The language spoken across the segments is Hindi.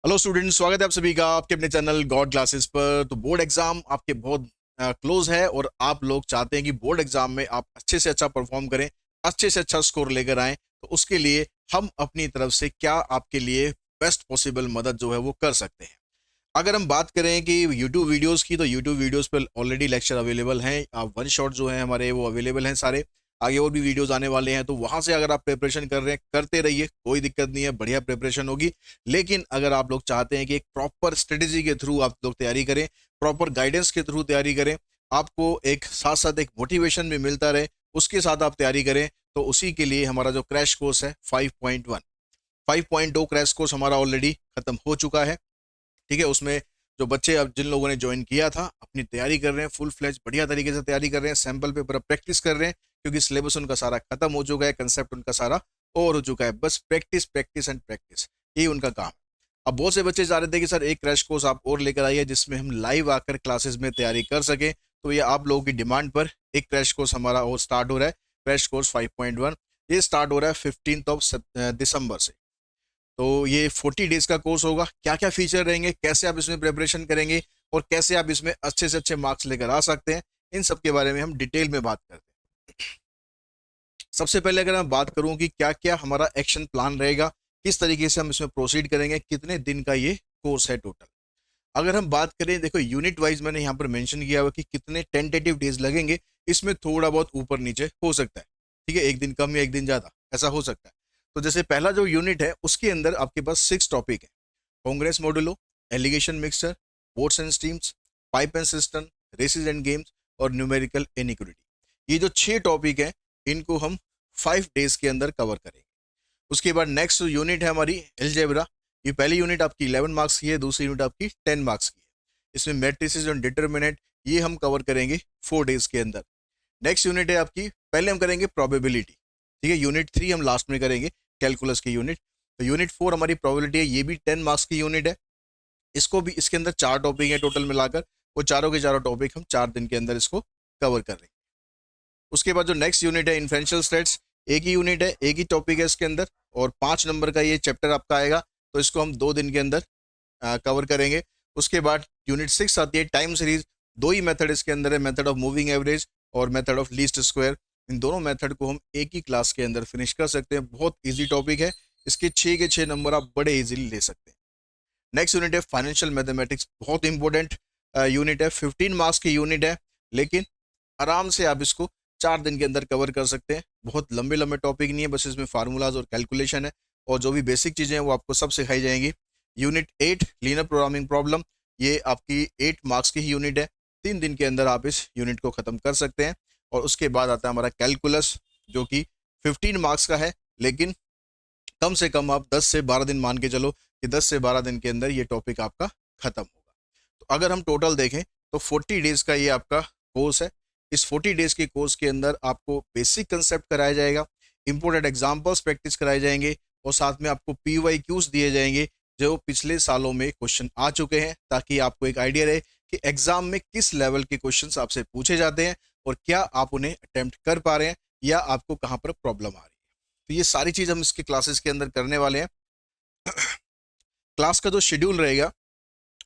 हेलो स्टूडेंट, स्वागत है आप सभी का आपके अपने चैनल गॉड क्लासेस पर। तो बोर्ड एग्जाम आपके बहुत क्लोज है और आप लोग चाहते हैं कि बोर्ड एग्जाम में आप अच्छे से अच्छा परफॉर्म करें, अच्छे से अच्छा स्कोर लेकर आएं। तो उसके लिए हम अपनी तरफ से क्या आपके लिए बेस्ट पॉसिबल मदद जो है वो कर सकते हैं। अगर हम बात करें कि यूट्यूब वीडियोस की, तो यूट्यूब वीडियोस पर ऑलरेडी लेक्चर अवेलेबल हैं। वन शॉट जो है हमारे वो अवेलेबल हैं सारे। आगे और भी वीडियोस आने वाले हैं, तो वहां से अगर आप प्रिपरेशन कर रहे हैं करते रहिए, कोई दिक्कत नहीं है, बढ़िया प्रिपरेशन होगी। लेकिन अगर आप लोग चाहते हैं कि एक प्रॉपर स्ट्रेटेजी के थ्रू आप लोग तैयारी करें, प्रॉपर गाइडेंस के थ्रू तैयारी करें, आपको एक साथ साथ एक मोटिवेशन भी मिलता रहे, उसके साथ आप तैयारी करें, तो उसी के लिए हमारा जो क्रैश कोर्स है 5.1 5.2 क्रैश कोर्स हमारा ऑलरेडी खत्म हो चुका है। ठीक है, उसमें जो बच्चे अब जिन लोगों ने ज्वाइन किया था अपनी तैयारी कर रहे हैं, फुल फ्लेज बढ़िया तरीके से तैयारी कर रहे हैं, सैंपल पेपर प्रैक्टिस कर रहे हैं, क्योंकि सिलेबस उनका सारा खत्म हो चुका है, कंसेप्ट उनका सारा ओवर हो चुका है। बस प्रैक्टिस प्रैक्टिस एंड प्रैक्टिस, यही उनका काम है। अब बहुत से बच्चे चाह रहे थे कि सर एक क्रैश कोर्स आप और लेकर आइए जिसमें हम लाइव आकर क्लासेस में तैयारी कर सकें। तो ये आप लोगों की डिमांड पर एक क्रैश कोर्स हमारा और स्टार्ट हो रहा है, क्रैश कोर्स 5.1। ये स्टार्ट हो रहा है 15 दिसंबर से। तो ये 40 डेज का कोर्स होगा। क्या क्या फीचर रहेंगे, कैसे आप इसमें प्रिपरेशन करेंगे और कैसे आप इसमें अच्छे से अच्छे मार्क्स लेकर आ सकते हैं, इन सब के बारे में हम डिटेल में बात करते हैं। सबसे पहले अगर मैं बात करूं कि क्या क्या हमारा एक्शन प्लान रहेगा, किस तरीके से हम इसमें प्रोसीड करेंगे, कितने दिन का ये कोर्स है टोटल। अगर हम बात करें, देखो यूनिट वाइज मैंने यहाँ पर मेंशन किया हुआ कि कितने टेंटेटिव डेज लगेंगे। इसमें थोड़ा बहुत ऊपर नीचे हो सकता है, ठीक है, एक दिन कम या एक दिन ज्यादा ऐसा हो सकता है। तो जैसे पहला जो यूनिट है उसके अंदर आपके पास 6 टॉपिक है: congruence modulo, alligation mixture, boats and streams, pipe and cistern, races and games और न्यूमेरिकल इनइक्वालिटी। ये जो 6 टॉपिक है इनको हम 5 डेज के अंदर कवर करेंगे। उसके बाद नेक्स्ट यूनिट है हमारी एलजेब्रा। ये पहली यूनिट आपकी 11 मार्क्स की है, दूसरी यूनिट आपकी 10 मार्क्स की है। इसमें मैट्रिसेस और डिटर्मिनेंट ये हम कवर करेंगे 4 डेज के अंदर। नेक्स्ट यूनिट है आपकी, पहले हम करेंगे प्रोबेबिलिटी, ठीक है, यूनिट 3 हम लास्ट में करेंगे, कैलकुलस की यूनिट। तो यूनिट 4 हमारी प्रोबेबिलिटी है, ये भी 10 मार्क्स की यूनिट है। इसको भी, इसके अंदर 4 टॉपिक है टोटल मिलाकर, वो चारों के चारों टॉपिक हम 4 दिन के अंदर इसको कवर कर लेंगे। उसके बाद जो नेक्स्ट यूनिट है इन्फ्लुएंशियल स्टेट्स, एक ही यूनिट है, एक ही टॉपिक है इसके अंदर, और 5 नंबर का ये चैप्टर आपका आएगा। तो इसको हम 2 दिन के अंदर कवर करेंगे। उसके बाद यूनिट 6 आती है टाइम सीरीज। दो ही मेथड इसके अंदर है, मेथड ऑफ मूविंग एवरेज और मेथड ऑफ लीस्ट स्क्वायर। इन दोनों मेथड को हम एक ही क्लास के अंदर फिनिश कर सकते हैं। बहुत इजी टॉपिक है, इसके 6 के 6 नंबर आप बड़े इजीली ले सकते हैं। नेक्स्ट यूनिट है फाइनेंशियल मैथमेटिक्स, बहुत इंपॉर्टेंट यूनिट है, 15 मार्क्स की यूनिट है, लेकिन आराम से आप इसको 4 दिन के अंदर कवर कर सकते हैं। बहुत लंबे लंबे टॉपिक नहीं है, बस इसमें फार्मूलाज और कैलकुलेशन है, और जो भी बेसिक चीज़ें हैं वो आपको सब सिखाई जाएंगी। यूनिट 8 लीनियर प्रोग्रामिंग प्रॉब्लम, ये आपकी 8 मार्क्स की ही यूनिट है। 3 दिन के अंदर आप इस यूनिट को ख़त्म कर सकते हैं। और उसके बाद आता है हमारा कैलकुलस, जो कि 15 मार्क्स का है, लेकिन कम से कम आप 10 से 12 दिन मान के चलो कि 10 से 12 दिन के अंदर ये टॉपिक आपका खत्म होगा। तो अगर हम टोटल देखें तो 40 डेज का ये आपका कोर्स है। इस 40 डेज के कोर्स के अंदर आपको बेसिक कंसेप्ट कराया जाएगा, इंपोर्टेंट एग्जाम्पल्स प्रैक्टिस कराए जाएंगे, और साथ में आपको PYQs दिए जाएंगे जो पिछले सालों में क्वेश्चन आ चुके हैं, ताकि आपको एक आइडिया रहे कि एग्जाम में किस लेवल के क्वेश्चंस आपसे पूछे जाते हैं और क्या आप उन्हें अटेम्प्ट कर पा रहे हैं या आपको कहाँ पर प्रॉब्लम आ रही है। तो ये सारी चीज़ हम इसके क्लासेस के अंदर करने वाले हैं। क्लास का जो शेड्यूल रहेगा,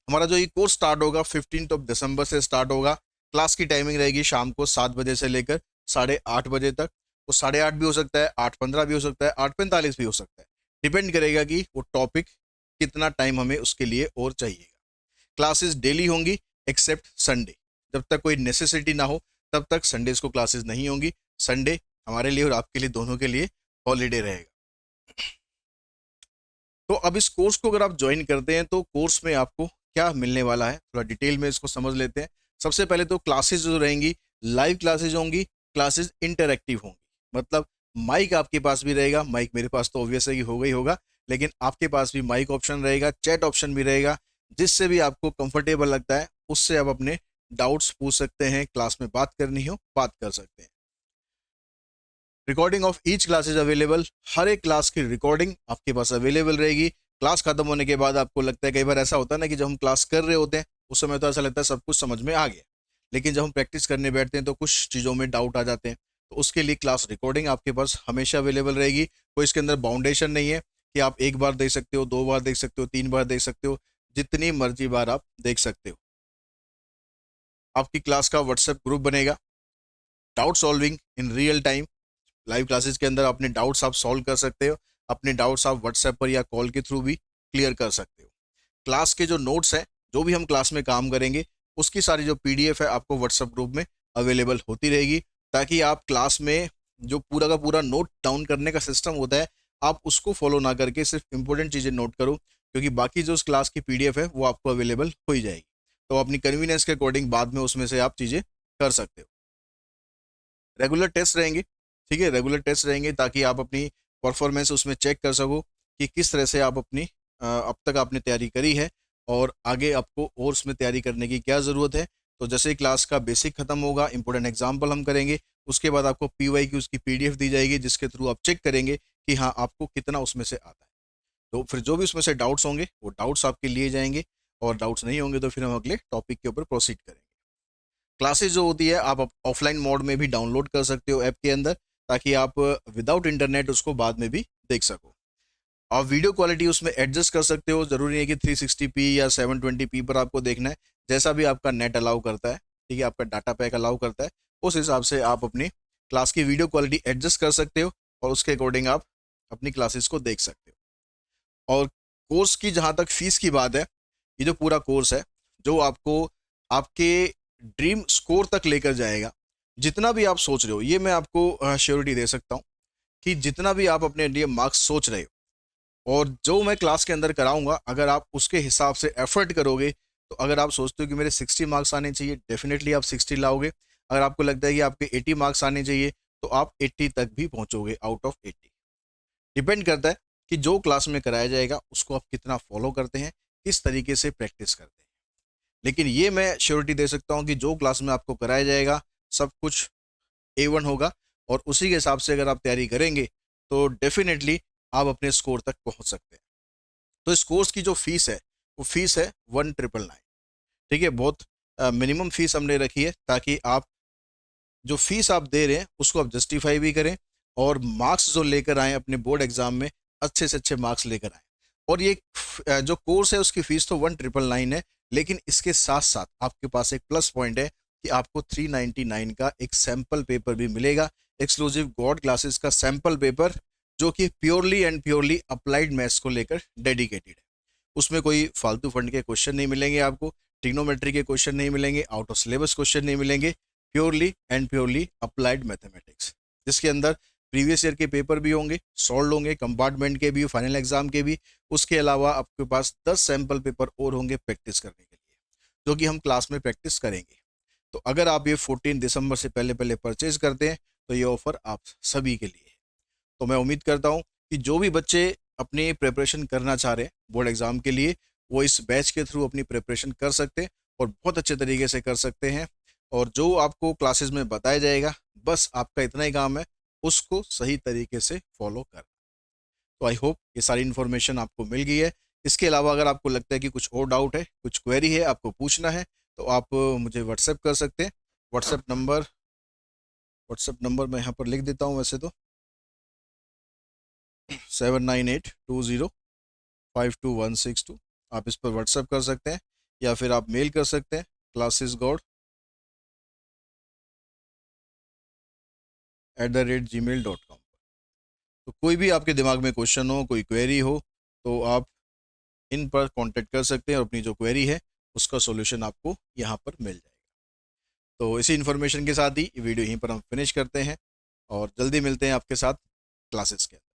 हमारा जो ये कोर्स स्टार्ट होगा 15 दिसंबर से स्टार्ट होगा। क्लास की टाइमिंग रहेगी शाम को 7 बजे से लेकर 8:30 बजे तक। वो 8:30 भी हो सकता है, 8:15 भी हो सकता है, 8:45 भी हो सकता है। डिपेंड करेगा कि वो टॉपिक कितना टाइम हमें उसके लिए और चाहिएगा। क्लासेस डेली होंगी एक्सेप्ट संडे। जब तक कोई नेसेसिटी ना हो तब तक संडेज को क्लासेस नहीं होंगी। संडे हमारे लिए और आपके लिए, दोनों के लिए हॉलीडे रहेगा। तो अब इस कोर्स को अगर आप ज्वाइन करते हैं तो कोर्स में आपको क्या मिलने वाला है, थोड़ा डिटेल में इसको समझ लेते हैं। सबसे पहले तो क्लासेस जो रहेंगी, लाइव क्लासेस होंगी, क्लासेस इंटरैक्टिव होंगी। मतलब माइक आपके पास भी रहेगा, माइक मेरे पास तो ऑब्वियस है कि होगा ही होगा, लेकिन आपके पास भी माइक ऑप्शन रहेगा, चैट ऑप्शन भी रहेगा। जिससे भी आपको कंफर्टेबल लगता है उससे आप अपने डाउट्स पूछ सकते हैं, क्लास में बात करनी हो बात कर सकते हैं। Recording of each class is available, हर एक क्लास की रिकॉर्डिंग आपके पास अवेलेबल रहेगी। क्लास खत्म होने के बाद आपको लगता है, कई बार ऐसा होता है ना कि जब हम क्लास कर रहे होते हैं उस समय तो ऐसा लगता है सब कुछ समझ में आ गया, लेकिन जब हम प्रैक्टिस करने बैठते हैं तो कुछ चीज़ों में डाउट आ जाते हैं। तो उसके लिए क्लास रिकॉर्डिंग आपके पास हमेशा अवेलेबल रहेगी। कोई इसके अंदर बाउंडेशन नहीं है कि आप एक बार देख सकते हो, 2 बार देख सकते हो, 3 बार देख सकते हो, जितनी मर्जी बार आप देख सकते हो। आपकी क्लास का व्हाट्सएप ग्रुप बनेगा, doubt solving in real time. Live classes के अंदर अपने डाउट्स आप सॉल्व कर सकते हो, अपने डाउट्स आप व्हाट्सएप पर या कॉल के थ्रू भी क्लियर कर सकते हो। क्लास के जो नोट्स हैं, जो भी हम क्लास में काम करेंगे, उसकी सारी जो पीडीएफ है आपको व्हाट्सएप ग्रुप में अवेलेबल होती रहेगी, ताकि आप क्लास में जो पूरा का पूरा नोट डाउन करने का सिस्टम होता है, आप उसको फॉलो ना करके सिर्फ इंपॉर्टेंट चीज़ें नोट करो, क्योंकि बाकी जो उस क्लास की पीडीएफ है वो आपको अवेलेबल हो ही जाएगी। तो अपनी कन्वीनियंस के अकॉर्डिंग बाद में उसमें से आप चीज़ें कर सकते हो। रेगुलर टेस्ट रहेंगे, ठीक है, रेगुलर टेस्ट रहेंगे ताकि आप अपनी परफॉर्मेंस उसमें चेक कर सको कि किस तरह से आप अपनी अब तक आपने तैयारी करी है और आगे आपको और उसमें तैयारी करने की क्या ज़रूरत है। तो जैसे ही क्लास का बेसिक खत्म होगा, इंपॉर्टेंट एग्जाम्पल हम करेंगे, उसके बाद आपको पीवाई की उसकी पीडीएफ दी जाएगी, जिसके थ्रू आप चेक करेंगे कि हाँ आपको कितना उसमें से आता है। तो फिर जो भी उसमें से डाउट्स होंगे वो डाउट्स आपके लिए जाएंगे, और डाउट्स नहीं होंगे तो फिर हम अगले टॉपिक के ऊपर प्रोसीड करेंगे। क्लासेस जो होती है आप ऑफलाइन मोड में भी डाउनलोड कर सकते हो ऐप के अंदर, ताकि आप विदाउट इंटरनेट उसको बाद में भी देख सको। आप वीडियो क्वालिटी उसमें एडजस्ट कर सकते हो, ज़रूरी नहीं कि 360p या 720p पर आपको देखना है, जैसा भी आपका नेट अलाउ करता है, ठीक है, आपका डाटा पैक अलाउ करता है, उस हिसाब से आप अपनी क्लास की वीडियो क्वालिटी एडजस्ट कर सकते हो और उसके अकॉर्डिंग आप अपनी क्लासेस को देख सकते हो। और कोर्स की जहाँ तक फीस की बात है, ये जो पूरा कोर्स है जो आपको आपके ड्रीम स्कोर तक लेकर जाएगा, जितना भी आप सोच रहे हो, ये मैं आपको श्योरिटी दे सकता हूँ कि जितना भी आप अपने लिए मार्क्स सोच रहे हो और जो मैं क्लास के अंदर कराऊंगा, अगर आप उसके हिसाब से एफर्ट करोगे, तो अगर आप सोचते हो कि मेरे 60 मार्क्स आने चाहिए, डेफिनेटली आप 60 लाओगे। अगर आपको लगता है कि आपके 80 मार्क्स आने चाहिए, तो आप 80 तक भी पहुंचोगे आउट ऑफ 80। डिपेंड करता है कि जो क्लास में कराया जाएगा उसको आप कितना फॉलो करते हैं, किस तरीके से प्रैक्टिस करते हैं। लेकिन ये मैं श्योरिटी दे सकता हूँ कि जो क्लास में आपको कराया जाएगा सब कुछ A1 होगा, और उसी के हिसाब से अगर आप तैयारी करेंगे तो डेफिनेटली आप अपने स्कोर तक पहुंच सकते हैं। तो इस कोर्स की जो फीस है वो फीस है 1999, ठीक है, बहुत मिनिमम फीस हमने रखी है, ताकि आप जो फीस आप दे रहे हैं उसको आप जस्टिफाई भी करें और मार्क्स जो लेकर आए अपने बोर्ड एग्जाम में अच्छे से अच्छे मार्क्स लेकर आए। और ये जो कोर्स है उसकी फीस तो 1999 है, लेकिन इसके साथ साथ आपके पास एक प्लस पॉइंट है कि आपको 399 का एक सैम्पल पेपर भी मिलेगा, एक्सक्लूसिव गॉड क्लासेस का सैम्पल पेपर, जो कि purely and purely applied maths को लेकर डेडिकेटेड है। उसमें कोई फालतू फंड के क्वेश्चन नहीं मिलेंगे आपको, ट्रिग्नोमेट्री के क्वेश्चन नहीं मिलेंगे, आउट ऑफ सिलेबस क्वेश्चन नहीं मिलेंगे, purely and purely applied mathematics, जिसके अंदर प्रीवियस ईयर के पेपर भी होंगे, सॉल्व होंगे, कंपार्टमेंट के भी, फाइनल एग्जाम के भी। उसके अलावा आपके पास 10 सैम्पल पेपर और होंगे प्रैक्टिस करने के लिए, जो कि हम क्लास में प्रैक्टिस करेंगे। तो अगर आप ये 14 दिसंबर से पहले पहले परचेज करते हैं तो ये ऑफर आप सभी के लिए है। तो मैं उम्मीद करता हूँ कि जो भी बच्चे अपनी प्रिपरेशन करना चाह रहे हैं बोर्ड एग्जाम के लिए, वो इस बैच के थ्रू अपनी प्रिपरेशन कर सकते हैं और बहुत अच्छे तरीके से कर सकते हैं। और जो आपको क्लासेस में बताया जाएगा, बस आपका इतना ही काम है उसको सही तरीके से फॉलो करना। तो आई होप ये सारी इन्फॉर्मेशन आपको मिल गई है। इसके अलावा अगर आपको लगता है कि कुछ और डाउट है, कुछ क्वेरी है, आपको पूछना है, तो आप मुझे व्हाट्सएप कर सकते हैं। व्हाट्सएप नंबर मैं यहाँ पर लिख देता हूँ वैसे तो, 7982052162। आप इस पर व्हाट्सएप कर सकते हैं या फिर आप मेल कर सकते हैं classes.god@gmail.com। तो कोई भी आपके दिमाग में क्वेश्चन हो, कोई क्वेरी हो, तो आप इन पर कांटेक्ट कर सकते हैं और अपनी जो क्वेरी है उसका सॉल्यूशन आपको यहाँ पर मिल जाएगा। तो इसी इन्फॉर्मेशन के साथ ही वीडियो यहीं पर हम फिनिश करते हैं और जल्दी मिलते हैं आपके साथ क्लासेस के अंदर।